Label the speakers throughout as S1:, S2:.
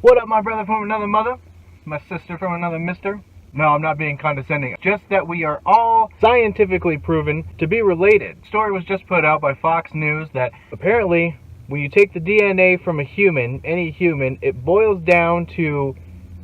S1: What up, my brother from another mother? My sister from another mister? No, I'm not being condescending. Just that we are all scientifically proven to be related. A story was just put out by Fox News that apparently when you take the DNA from a human, any human, it boils down to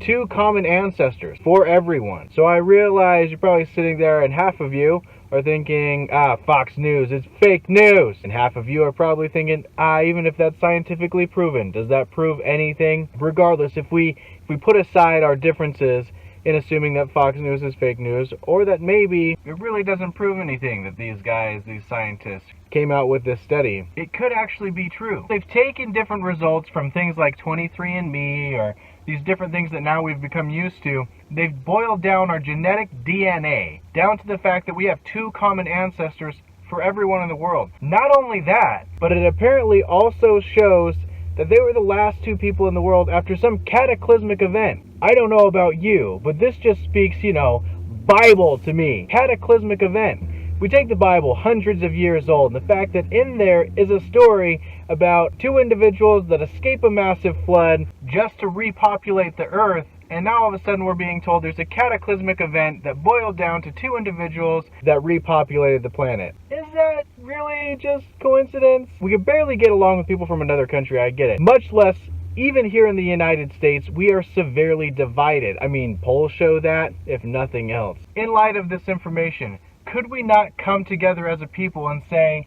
S1: 2 common ancestors for everyone. So I realize you're probably sitting there and half of you are thinking, Fox News, it's fake news. And half of you are probably thinking, even if that's scientifically proven, does that prove anything? Regardless, if we put aside our differences in assuming that Fox News is fake news, or that maybe it really doesn't prove anything that these guys, these scientists, came out with this study, it could actually be true. They've taken different results from things like 23andMe or these different things that now we've become used to. They've boiled down our genetic DNA down to the fact that we have 2 common ancestors for everyone in the world. Not only that, but it apparently also shows that they were the last 2 people in the world after some cataclysmic event. I don't know about you, but this just speaks, Bible to me. Cataclysmic event. We take the Bible, hundreds of years old, and the fact that in there is a story about 2 individuals that escape a massive flood just to repopulate the earth, and now all of a sudden we're being told there's a cataclysmic event that boiled down to 2 individuals that repopulated the planet. Is that really just coincidence? We can barely get along with people from another country, I get it. Much less, even here in the United States, we are severely divided. I mean, polls show that, if nothing else. In light of this information, could we not come together as a people and say,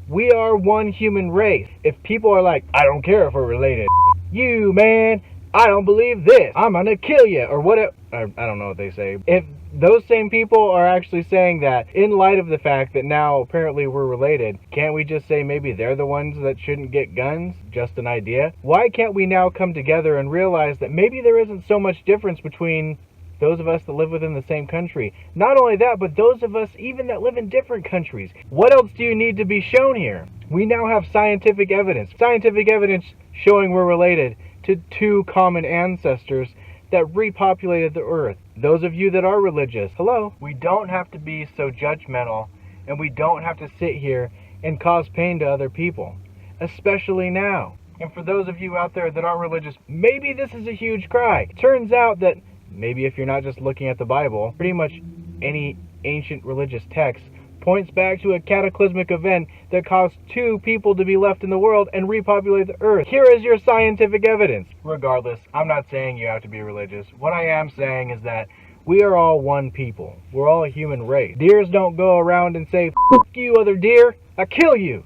S1: we are one human race? If people are like, I don't care if we're related. You, man, I don't believe this. I'm gonna kill you, or whatever. I don't know what they say. If those same people are actually saying that, in light of the fact that now apparently we're related, can't we just say maybe they're the ones that shouldn't get guns? Just an idea. Why can't we now come together and realize that maybe there isn't so much difference between those of us that live within the same country? Not only that, but those of us even that live in different countries. What else do you need to be shown here? We now have scientific evidence. Scientific evidence showing we're related to 2 common ancestors that repopulated the earth. Those of you that are religious, hello. We don't have to be so judgmental, and we don't have to sit here and cause pain to other people, especially now. And for those of you out there that aren't religious, maybe this is a huge cry. Turns out that maybe if you're not just looking at the Bible, pretty much any ancient religious text points back to a cataclysmic event that caused 2 people to be left in the world and repopulate the earth. Here is your scientific evidence. Regardless, I'm not saying you have to be religious. What I am saying is that we are all one people. We're all a human race. Deers don't go around and say, F you other deer, I kill you.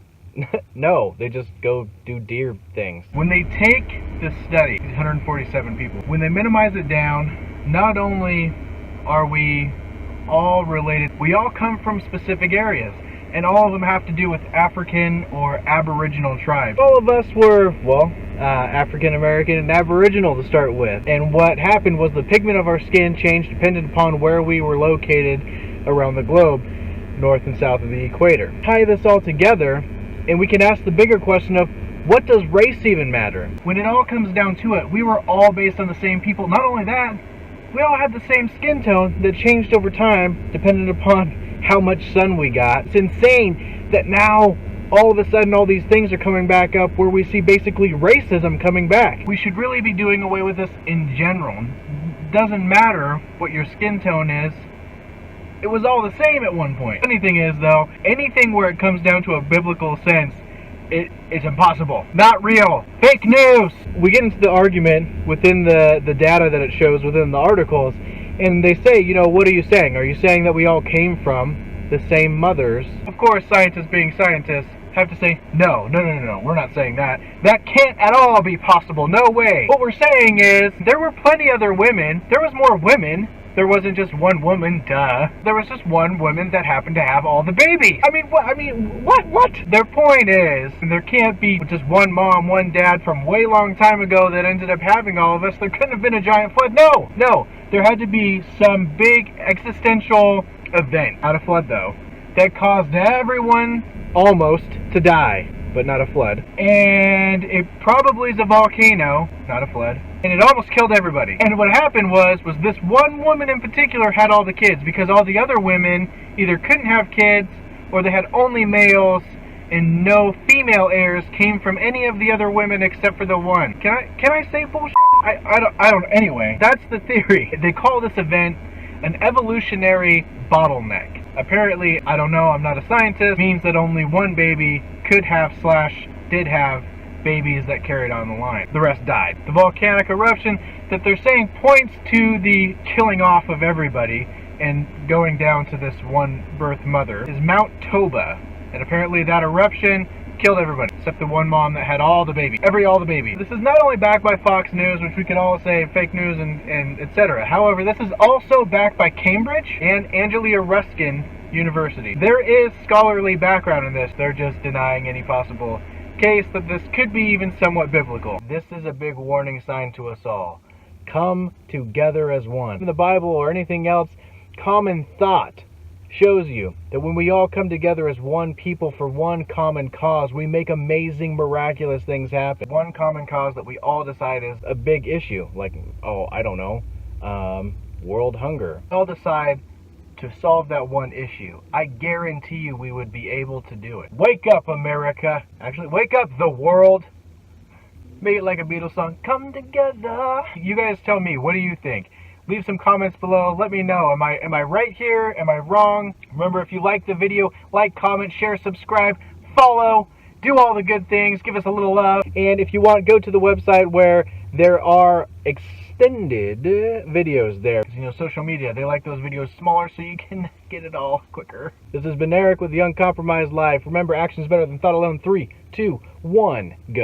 S1: No, they just go do deer things. When they take this study, 147 people, when they minimize it down, not only are we all related, we all come from specific areas, and all of them have to do with African or Aboriginal tribes. All of us were, African American and Aboriginal to start with, and what happened was the pigment of our skin changed dependent upon where we were located around the globe, north and south of the equator. Tie this all together, and we can ask the bigger question of, what does race even matter? When it all comes down to it, we were all based on the same people. Not only that, we all had the same skin tone that changed over time depending upon how much sun we got. It's insane that now all of a sudden all these things are coming back up where we see basically racism coming back. We should really be doing away with this in general. Doesn't matter what your skin tone is. It was all the same at one point. Funny thing is though, anything where it comes down to a biblical sense, it's impossible. Not real. Fake news! We get into the argument within the data that it shows within the articles, and they say, what are you saying? Are you saying that we all came from the same mothers? Of course, scientists being scientists have to say, no, we're not saying that. That can't at all be possible. No way. What we're saying is, there were plenty other women. There was more women. There wasn't just one woman, duh. There was just one woman that happened to have all the babies. What? Their point is, there can't be just one mom, one dad from way long time ago that ended up having all of us. There couldn't have been a giant flood. No. There had to be some big existential event. Not a flood, though. That caused everyone almost to die, but not a flood. And it probably is a volcano, not a flood. And it almost killed everybody. And what happened was this one woman in particular had all the kids because all the other women either couldn't have kids or they had only males and no female heirs came from any of the other women except for the one. Can I say bullshit? I don't. Anyway, that's the theory. They call this event an evolutionary bottleneck. Apparently, I don't know, I'm not a scientist, means that only one baby could have / did have babies that carried on the line. The rest died. The volcanic eruption that they're saying points to the killing off of everybody and going down to this one birth mother is Mount Toba. And apparently that eruption killed everybody except the one mom that had all the babies. All the babies. This is not only backed by Fox News, which we could all say fake news and etc. However, this is also backed by Cambridge and Angelia Ruskin University. There is scholarly background in this. They're just denying any possible case that this could be even somewhat biblical. This is a big warning sign to us all. Come together as one. In the Bible or anything else, common thought shows you that when we all come together as one people for one common cause, we make amazing, miraculous things happen. One common cause that we all decide is a big issue, like, oh, I don't know, world hunger. We all decide to solve that one issue. I guarantee you we would be able to do it. Wake up, America. Actually, wake up, the world. Make it like a Beatles song. Come together. You guys tell me, what do you think? Leave some comments below. Let me know. Am I right here? Am I wrong? Remember, if you like the video, like, comment, share, subscribe, follow, do all the good things. Give us a little love. And if you want, go to the website where there are extended videos there. You know, social media, they like those videos smaller so you can get it all quicker. This has been Eric with The Uncompromised Life. Remember, action is better than thought alone. 3, 2, 1, go.